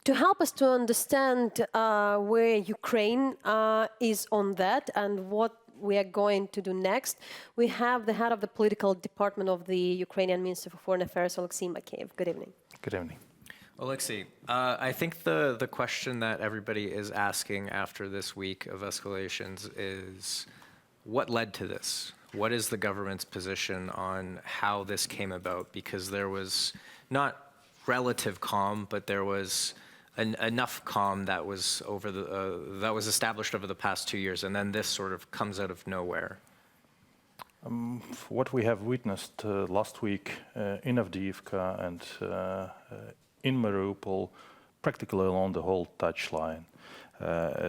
To help us to understand where Ukraine is on that and what we are going to do next, we have the head of the political department of the Ukrainian Ministry for Foreign Affairs, Oleksii Makeiev. Good evening. Good evening. Oleksii, I think the question that everybody is asking after this week of escalations is, what led to this? What is the government's position on how this came about? Because there was not relative calm, but there was enough calm that was established over the past 2 years, and then this sort of comes out of nowhere. What we have witnessed last week in Avdiivka and in Mariupol, practically along the whole touchline,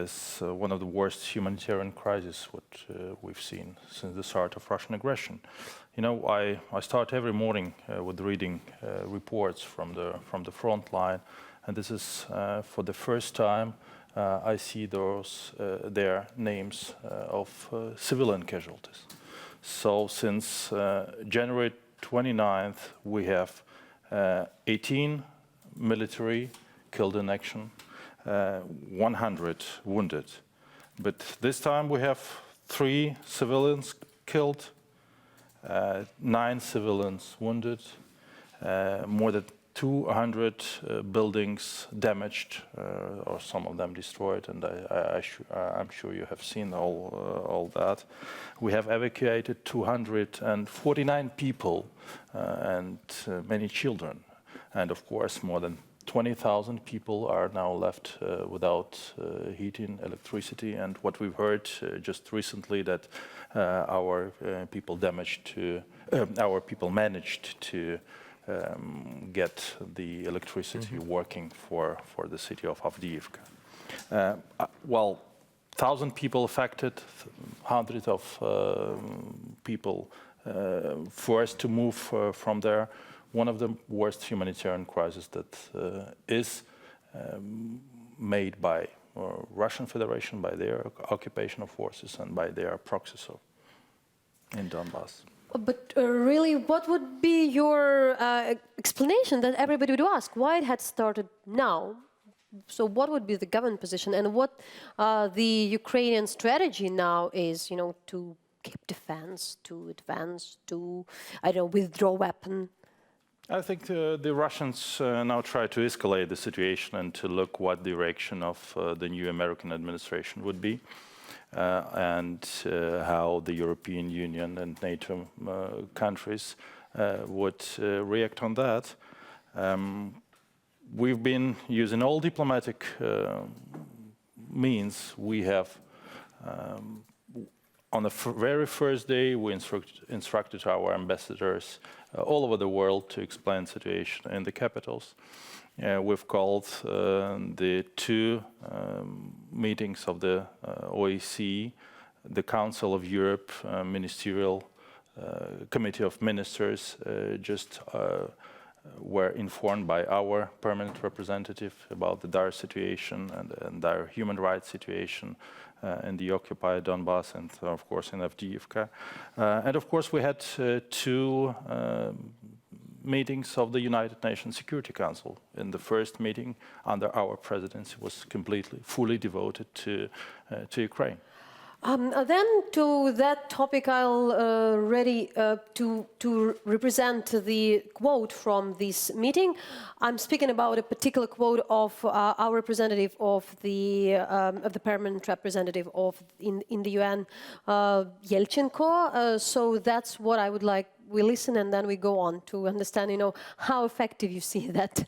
is one of the worst humanitarian crises we've seen since the start of Russian aggression. You know, I start every morning with reading reports from the front line, and this is for the first time I see their names of civilian casualties. So since January 29th, we have 18 military killed in action, 100 wounded. But this time we have 3 civilians killed, 9 civilians wounded, more than 200 buildings damaged, or some of them destroyed, and I'm sure you have seen all that. We have evacuated 249 people and many children, and of course more than 20,000 people are now left without heating, electricity, and what we've heard just recently that our people managed to get the electricity working for the city of Avdiivka. Well, 1,000 people affected, hundreds of people forced to move from there. One of the worst humanitarian crises that is made by Russian Federation, by their occupational forces and by their proxies in Donbass. But really, what would be your explanation that everybody would ask? Why it had started now? So what would be the government position, and what the Ukrainian strategy now is, you know, to keep defense, to advance, to, I don't know, withdraw weapon? I think the Russians now try to escalate the situation and to look what direction of the new American administration would be. And how the European Union and NATO countries would react on that. We've been using all diplomatic means. We have, on the very first day, we instructed our ambassadors all over the world to explain the situation in the capitals. We've called the 2 meetings of the Oleksii, the Council of Europe, Ministerial Committee of Ministers, just were informed by our permanent representative about the dire situation and dire human rights situation in the occupied Donbass and, of course, in Avdiivka. And, of course, we had 2 meetings of the United Nations Security Council. In the first meeting under our presidency was fully devoted to Ukraine. Then to that topic, I'll ready to represent the quote from this meeting. I'm speaking about a particular quote of our representative of the permanent representative in the UN, Yelchenko. So that's what I would like. We listen and then we go on to understand, you know, how effective you see that.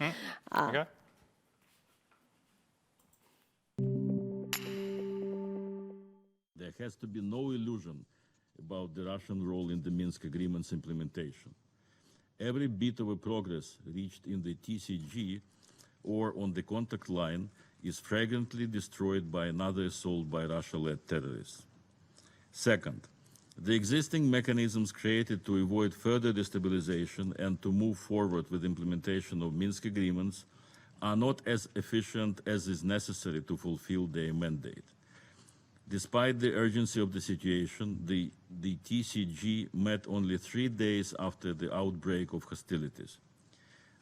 Okay. There has to be no illusion about the Russian role in the Minsk agreement's implementation. Every bit of a progress reached in the TCG or on the contact line is flagrantly destroyed by another assault by Russia-led terrorists. Second, the existing mechanisms created to avoid further destabilization and to move forward with implementation of Minsk agreements are not as efficient as is necessary to fulfill their mandate. Despite the urgency of the situation, the TCG met only 3 days after the outbreak of hostilities.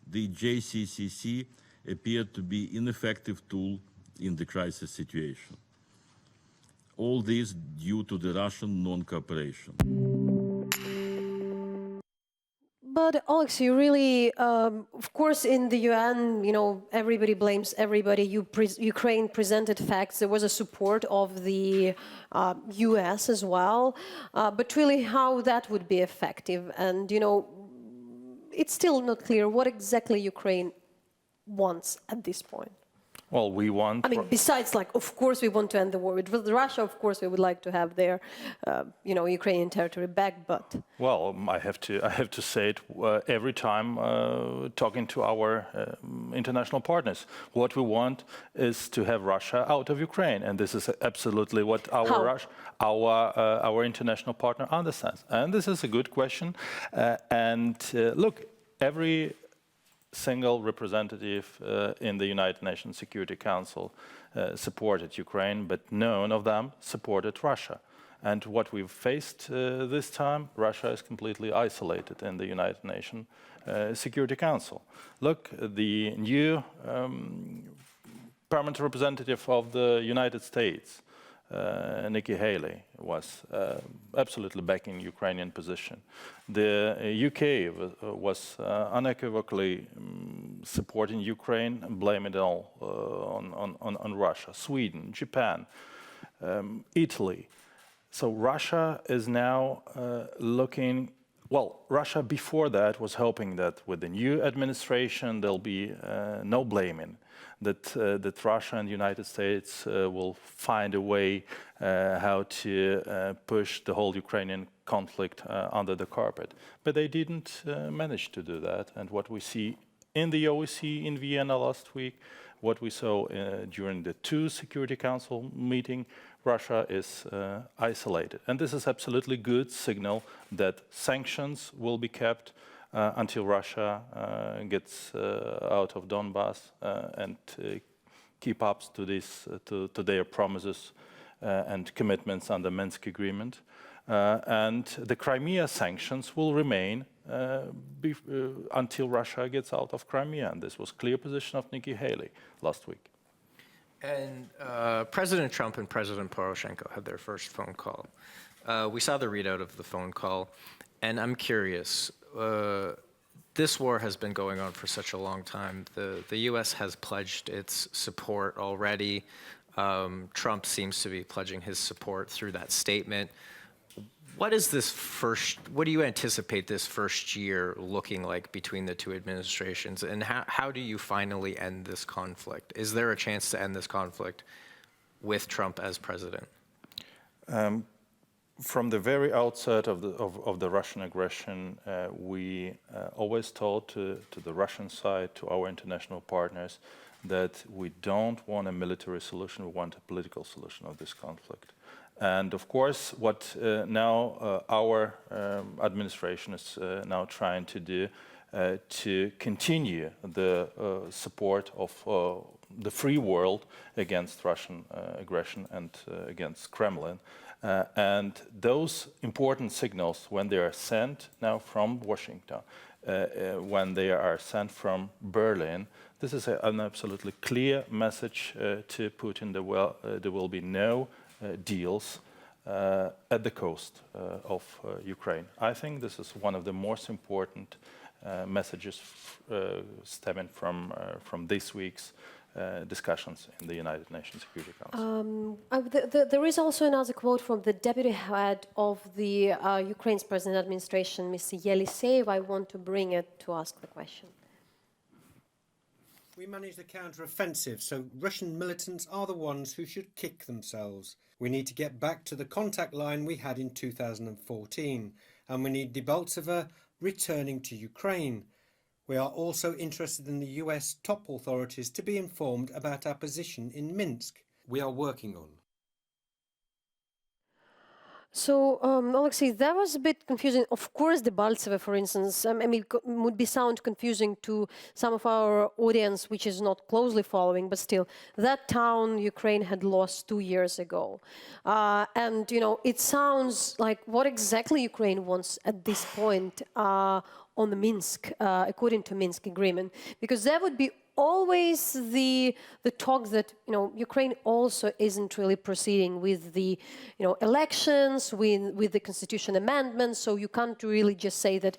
The JCCC appeared to be ineffective tool in the crisis situation. All this due to the Russian non-cooperation. But Oleksii, really, of course, in the UN, everybody blames everybody. Ukraine presented facts. There was a support of the US as well. But really, how that would be effective? And, it's still not clear what exactly Ukraine wants at this point. Well, we want... I mean, besides, of course, we want to end the war with Russia. Of course, we would like to have their, Ukrainian territory back, but... Well, I have to say it every time talking to our international partners. What we want is to have Russia out of Ukraine, and this is absolutely what our international partner understands. And this is a good question. Look, every single representative in the United Nations Security Council supported Ukraine, but none of them supported Russia. And what we've faced this time, Russia is completely isolated in the United Nations Security Council. Look, the new permanent representative of the United States, Nikki Haley, was absolutely backing Ukrainian position. The UK was unequivocally supporting Ukraine and blaming it all on Russia. Sweden, Japan, Italy. So Russia is now looking... Well, Russia before that was hoping that with the new administration there'll be no blaming, that Russia and the United States will find a way how to push the whole Ukrainian conflict under the carpet. But they didn't manage to do that. And what we see in the OSCE in Vienna last week, what we saw during the two Security Council meeting, Russia is isolated. And this is absolutely good signal that sanctions will be kept until Russia gets out of Donbass and keep up to their promises and commitments under the Minsk agreement. And the Crimea sanctions will remain until Russia gets out of Crimea. And this was clear position of Nikki Haley last week. And President Trump and President Poroshenko had their first phone call. We saw the readout of the phone call, and I'm curious, this war has been going on for such a long time. The US has pledged its support already. Trump seems to be pledging his support through that statement. What do you anticipate this first year looking like between the two administrations, and how do you finally end this conflict? Is there a chance to end this conflict with Trump as president? From the very outset of the Russian aggression, we always told to the Russian side, to our international partners, that we don't want a military solution, we want a political solution of this conflict. And of course, what now our administration is now trying to do to continue the support of the free world against Russian aggression and against Kremlin. And those important signals, when they are sent now from Washington, when they are sent from Berlin, this is an absolutely clear message to Putin. There will be no deals at the coast of Ukraine. I think this is one of the most important messages stemming from this week's discussions in the United Nations Security Council. There is also another quote from the deputy head of the Ukraine's present administration, Mr. Oleksii. I want to bring it to ask the question. We manage the counter-offensive, so Russian militants are the ones who should kick themselves. We need to get back to the contact line we had in 2014, and we need Debaltseve returning to Ukraine. We are also interested in the US top authorities to be informed about our position in Minsk. We are working on. So, Oleksii, that was a bit confusing. Of course, Debaltseve, for instance, would sound confusing to some of our audience, which is not closely following, but still, that town Ukraine had lost 2 years ago. And, it sounds like what exactly Ukraine wants at this point. on the Minsk, according to Minsk agreement? Because that would be always the talk that Ukraine also isn't really proceeding with the elections, with the constitution amendments. So you can't really just say that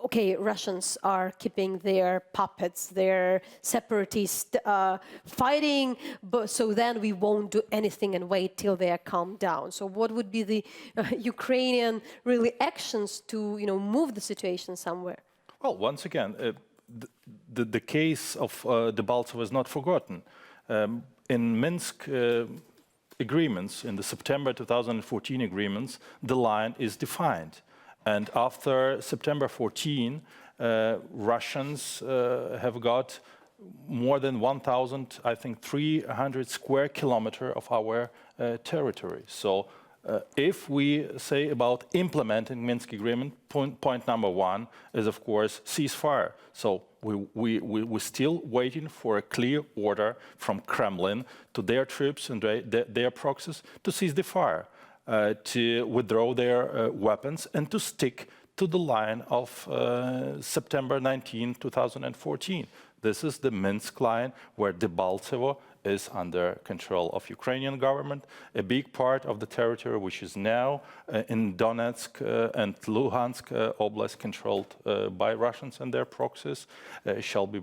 okay, Russians are keeping their puppets, their separatists fighting, but so then we won't do anything and wait till they are calmed down. So what would be the Ukrainian really actions to move the situation somewhere? Well, once again, the case of Debaltseve is not forgotten. In Minsk agreements, in the September 2014 agreements, the line is defined. And after September 14, Russians have got more than 1,000, I think, 300 square kilometers of our territory. So if we say about implementing Minsk agreement, point number one is, of course, ceasefire. So we're still waiting for a clear order from Kremlin to their troops and their proxies to cease the fire. To withdraw their weapons and to stick to the line of September 19, 2014. This is the Minsk line where Debaltseve is under control of Ukrainian government. A big part of the territory, which is now in Donetsk and Luhansk Oblast controlled by Russians and their proxies, shall be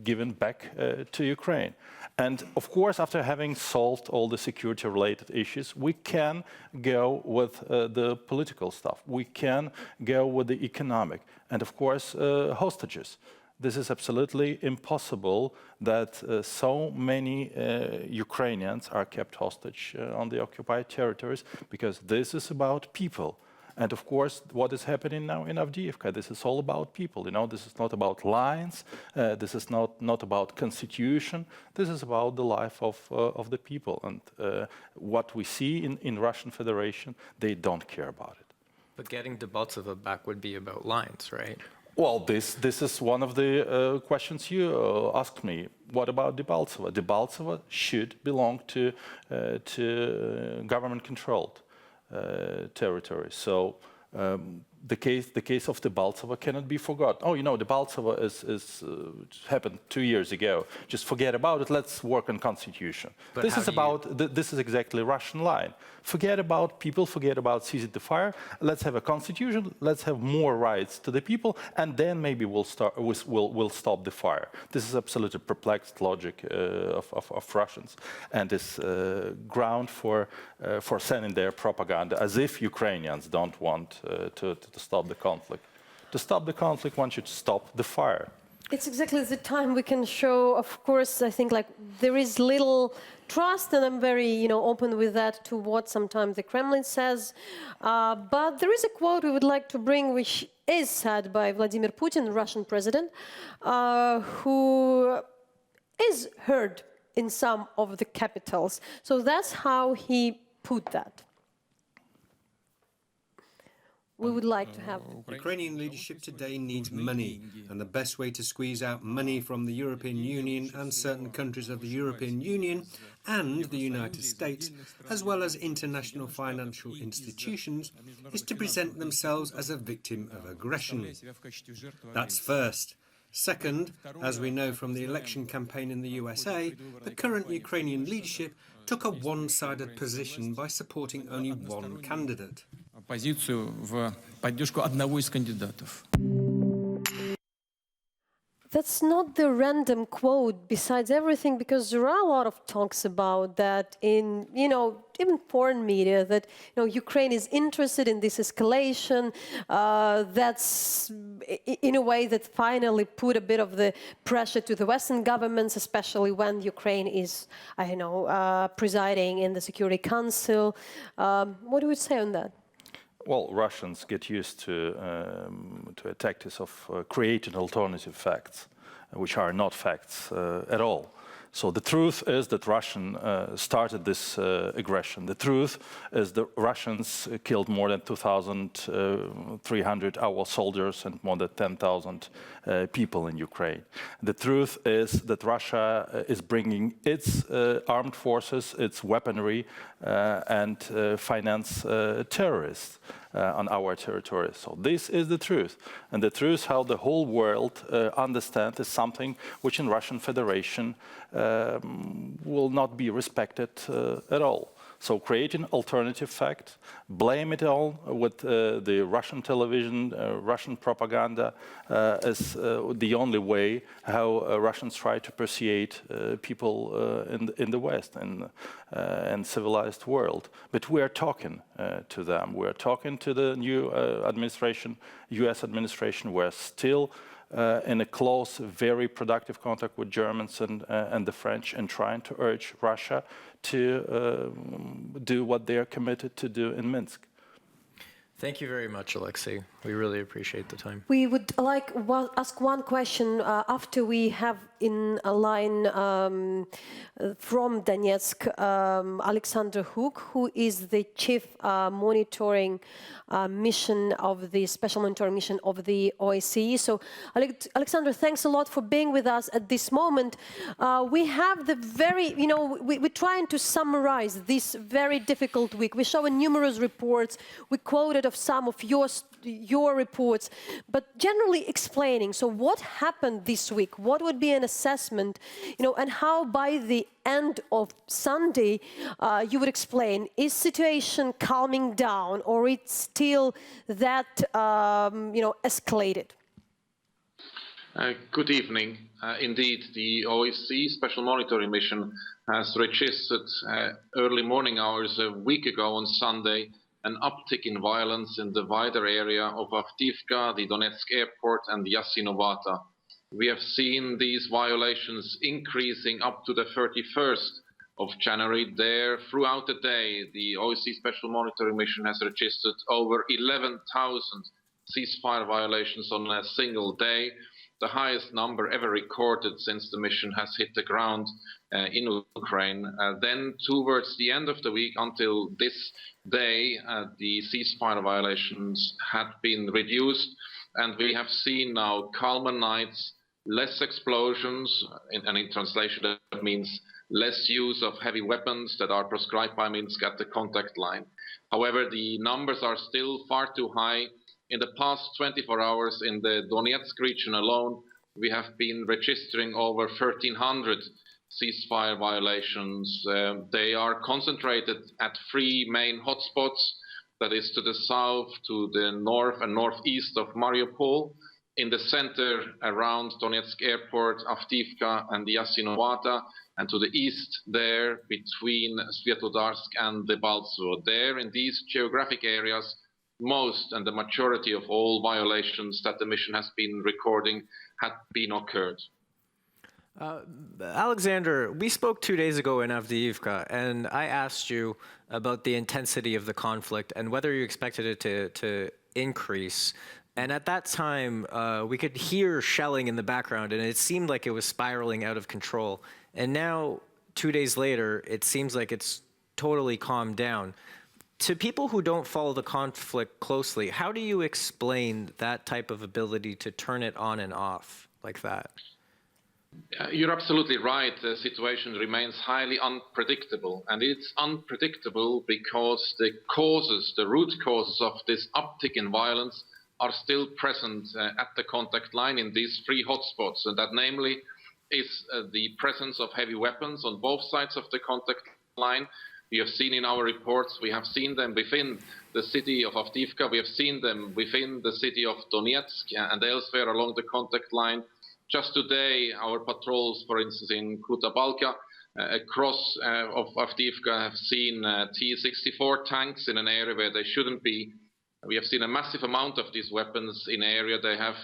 given back to Ukraine. And of course, after having solved all the security-related issues, we can go with the political stuff. We can go with the economic. And of course, hostages. This is absolutely impossible that so many Ukrainians are kept hostage on the occupied territories, because this is about people. And of course, what is happening now in Avdiivka, this is all about people. This is not about lines, this is not about constitution, this is about the life of the people. And what we see in Russian Federation, they don't care about it. But getting Debaltseve back would be about lines, right? Well, this is one of the questions you asked me. What about Debaltseve? Debaltseve should belong to government-controlled territory. So the case of Debaltseve cannot be forgotten. Oh, Debaltseve is happened 2 years ago. Just forget about it. Let's work on constitution. But this is exactly Russian line. Forget about people. Forget about ceasing the fire. Let's have a constitution. Let's have more rights to the people, and then maybe we'll stop the fire. This is absolutely perplexed logic of Russians, and is ground for sending their propaganda, as if Ukrainians don't want to stop the conflict. To stop the conflict, one should stop the fire. It's exactly the time we can show, of course, I think there is little trust, and I'm very open with that, to what sometimes the Kremlin says. But there is a quote we would like to bring, which is said by Vladimir Putin, the Russian president, who is heard in some of the capitals. So that's how he put that. We would like to have. Ukrainian leadership today needs money, and the best way to squeeze out money from the European Union and certain countries of the European Union and the United States, as well as international financial institutions, is to present themselves as a victim of aggression. That's first. Second, as we know from the election campaign in the USA, the current Ukrainian leadership took a one-sided position by supporting only one candidate. Позицию в поддержку одного из кандидатов. That's not the random quote besides everything, because there are a lot of talks about that in, even foreign media, that, Ukraine is interested in this escalation. That's in a way that finally put a bit of the pressure to the Western governments, especially when Ukraine is, presiding in the Security Council. What do you say on that? Well, Russians get used to a tactics of creating alternative facts, which are not facts at all. So the truth is that Russians started this aggression. The truth is that Russians killed more than 2,300 our soldiers and more than 10,000 people in Ukraine. The truth is that Russia is bringing its armed forces, its weaponry, and finance terrorists. on our territory. So this is the truth. And the truth how the whole world understands is something which in Russian Federation will not be respected at all. So create an alternative fact, blame it all with the Russian television, Russian propaganda as the only way how Russians try to persuade people in the West and civilized world. But we are talking to them. We are talking to the new administration, U.S. administration. We're still in a close, very productive contact with Germans and the French, and trying to urge Russia to do what they are committed to do in Minsk. Thank you very much, Oleksii. We really appreciate the time. We would like to ask one question after we have in a line from Donetsk, Alexander Hook, who is the chief monitoring mission of the special monitoring mission of the OSCE. So, Alexander, thanks a lot for being with us at this moment. We have the very, we're trying to summarize this very difficult week. We show numerous reports. We quoted of some of your reports, but generally explaining, so what happened this week? What would be an assessment, and how by the end of Sunday, you would explain, is situation calming down, or it's still that, escalated? Good evening. Indeed, the OSCE Special Monitoring Mission has registered early morning hours a week ago on Sunday an uptick in violence in the wider area of Avdiivka, the Donetsk airport, and Yasinovata. We have seen these violations increasing up to the 31st of January. There, throughout the day, the OSCE Special Monitoring Mission has registered over 11,000 ceasefire violations on a single day, the highest number ever recorded since the mission has hit the ground in Ukraine. Then, towards the end of the week, until this day, the ceasefire violations had been reduced, and we have seen now calmer nights, less explosions, and in translation that means less use of heavy weapons that are prescribed by Minsk at the contact line. However, the numbers are still far too high. In the past 24 hours in the Donetsk region alone, we have been registering over 1,300 ceasefire violations. They are concentrated at 3 main hotspots, that is to the south, to the north and northeast of Mariupol, in the center around Donetsk airport, Avdiivka and Yasinovata, and to the east there between Svetlodarsk and Debaltsevo. There in these geographic areas, most and the majority of all violations that the mission has been recording had been occurred. Alexander, we spoke 2 days ago in Avdiivka, and I asked you about the intensity of the conflict and whether you expected it to increase. And at that time, we could hear shelling in the background, and it seemed like it was spiraling out of control. And now, 2 days later, it seems like it's totally calmed down. To people who don't follow the conflict closely, how do you explain that type of ability to turn it on and off like that? You're absolutely right. The situation remains highly unpredictable, and it's unpredictable because the root causes of this uptick in violence are still present at the contact line in these 3 hotspots, and that namely is the presence of heavy weapons on both sides of the contact line. We have seen in our reports, we have seen them within the city of Avdiivka, we have seen them within the city of Donetsk and elsewhere along the contact line. Just today, our patrols, for instance, in Kutabalka, across of Avdiivka, have seen T-64 tanks in an area where they shouldn't be. We have seen a massive amount of these weapons in an area they have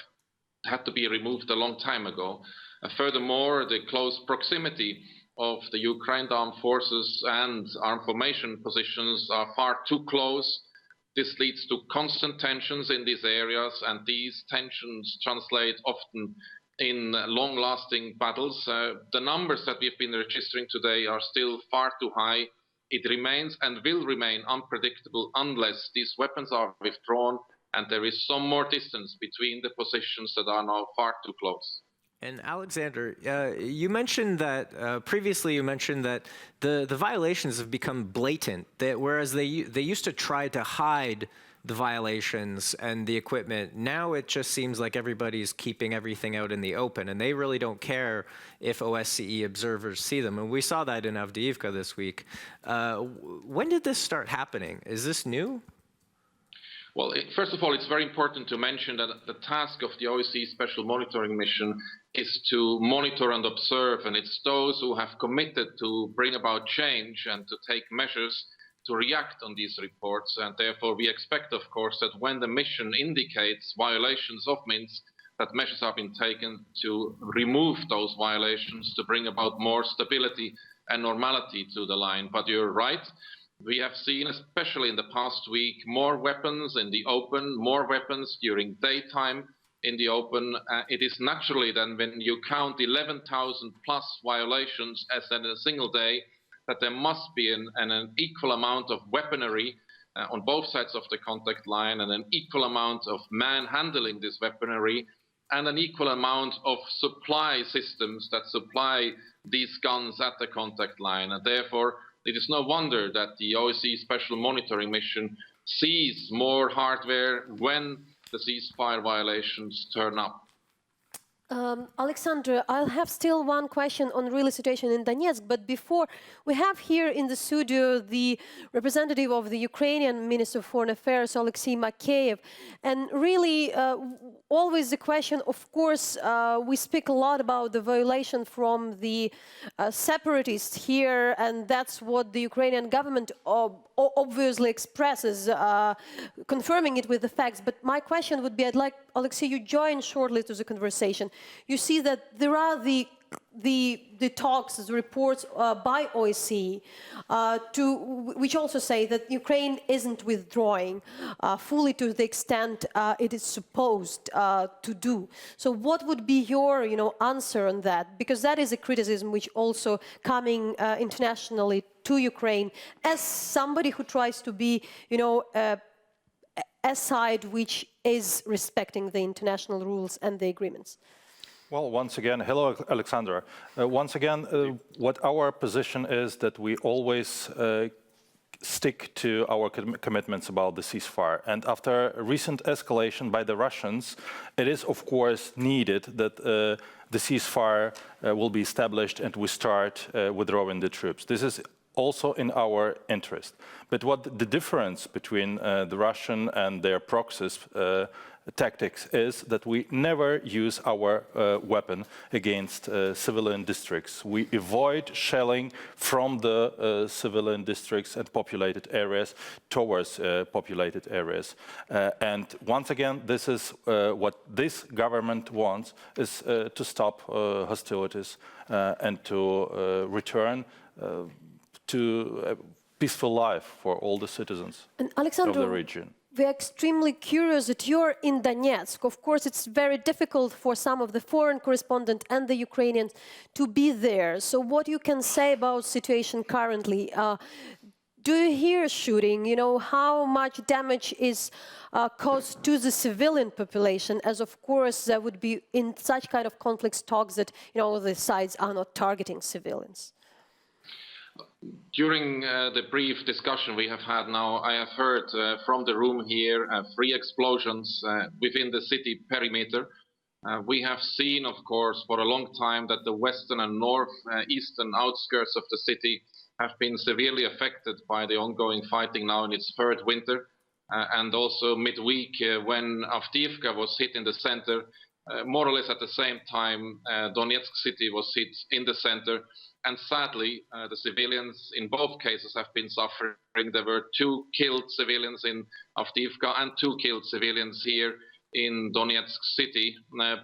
had to be removed a long time ago. Furthermore, the close proximity of the Ukraine armed forces and armed formation positions are far too close. This leads to constant tensions in these areas, and these tensions translate often in long-lasting battles. The numbers that we've been registering today are still far too high. It remains and will remain unpredictable unless these weapons are withdrawn and there is some more distance between the positions that are now far too close. And Alexander, you mentioned that previously. You mentioned that the violations have become blatant. That whereas they used to try to hide the violations and the equipment. Now it just seems like everybody's keeping everything out in the open, and they really don't care if OSCE observers see them. And we saw that in Avdiivka this week. When did this start happening? Is this new? Well, first of all, it's very important to mention that the task of the OSCE Special Monitoring Mission is to monitor and observe, and it's those who have committed to bring about change and to take measures to react on these reports. And therefore, we expect, of course, that when the mission indicates violations of Minsk, that measures have been taken to remove those violations, to bring about more stability and normality to the line. But you're right. We have seen, especially in the past week, more weapons in the open, more weapons during daytime in the open. It is naturally then when you count 11,000 plus violations as in a single day, that there must be an equal amount of weaponry on both sides of the contact line, and an equal amount of man handling this weaponry, and an equal amount of supply systems that supply these guns at the contact line. And therefore, it is no wonder that the OSCE Special Monitoring Mission sees more hardware when the ceasefire violations turn up. Alexander, I'll have still one question on real situation in Donetsk, but before, we have here in the studio the representative of the Ukrainian Minister of Foreign Affairs, Oleksii Makeiev, and really always the question, of course, we speak a lot about the violation from the separatists here, and that's what the Ukrainian government obviously expresses, confirming it with the facts. But my question would be, I'd like, Oleksii, you join shortly to the conversation. You see that there are the talks, the reports by OSCE, which also say that Ukraine isn't withdrawing fully to the extent it is supposed to do. So what would be your answer on that? Because that is a criticism which also coming internationally to Ukraine as somebody who tries to be, a side which is respecting the international rules and the agreements. Well, once again, hello, Alexander. Once again, what our position is that we always stick to our commitments about the ceasefire. And after a recent escalation by the Russians, it is, of course, needed that the ceasefire will be established and we start withdrawing the troops. This is also in our interest. But what the difference between the Russian and their proxies tactics is that we never use our weapon against civilian districts. We avoid shelling from the civilian districts and populated areas towards populated areas. And once again, this is what this government wants, is to stop hostilities and to return to a peaceful life for all the citizens of the region. We're extremely curious that you're in Donetsk. Of course, it's very difficult for some of the foreign correspondents and the Ukrainians to be there. So what you can say about situation currently? Do you hear shooting? How much damage is caused to the civilian population? As of course, there would be in such kind of conflicts talks that the sides are not targeting civilians. During the brief discussion we have had now, I have heard from the room here 3 explosions within the city perimeter. We have seen, of course, for a long time that the western and northeastern outskirts of the city have been severely affected by the ongoing fighting now in its 3rd winter. And also midweek when Avdiivka was hit in the center, more or less at the same time, Donetsk city was hit in the center. And sadly, the civilians in both cases have been suffering. There were 2 killed civilians in Avdiivka and 2 killed civilians here in Donetsk city.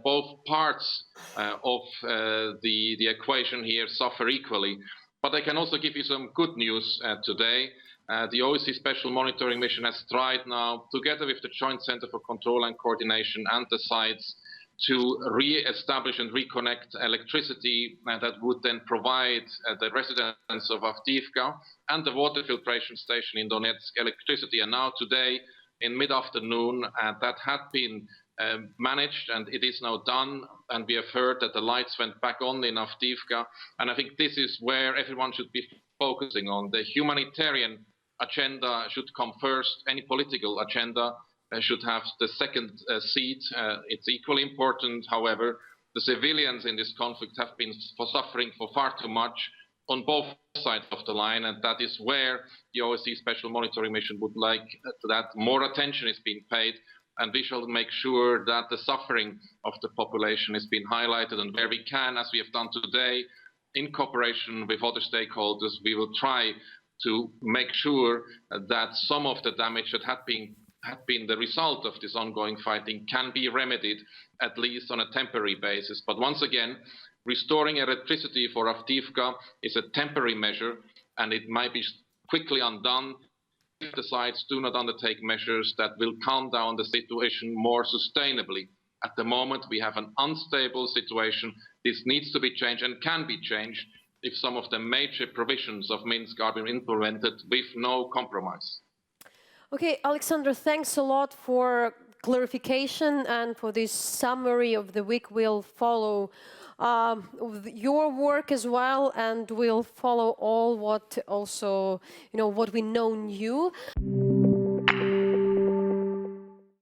Both parts of the equation here suffer equally. But I can also give you some good news today. The OSCE Special Monitoring Mission has tried now, together with the Joint Center for Control and Coordination and the sites, to re-establish and reconnect electricity that would then provide the residents of Avdiivka and the water filtration station in Donetsk electricity. And now today, in mid-afternoon, that had been managed and it is now done. And we have heard that the lights went back on in Avdiivka. And I think this is where everyone should be focusing on the humanitarian agenda should come first. Any political agenda should have the second seat. It's equally important, however. The civilians in this conflict have been suffering for far too much on both sides of the line, and that is where the OSCE Special Monitoring Mission would like that more attention is being paid, and we shall make sure that the suffering of the population is being highlighted, and where we can, as we have done today, in cooperation with other stakeholders, we will try to make sure that some of the damage that had been the result of this ongoing fighting can be remedied, at least on a temporary basis. But once again, restoring electricity for Avdiivka is a temporary measure, and it might be quickly undone if the sides do not undertake measures that will calm down the situation more sustainably. At the moment, we have an unstable situation. This needs to be changed and can be changed if some of the major provisions of Minsk are being implemented with no compromise. Okay, Alexander, thanks a lot for clarification and for this summary of the week. We'll follow your work as well, and we'll follow all what also, what we know new.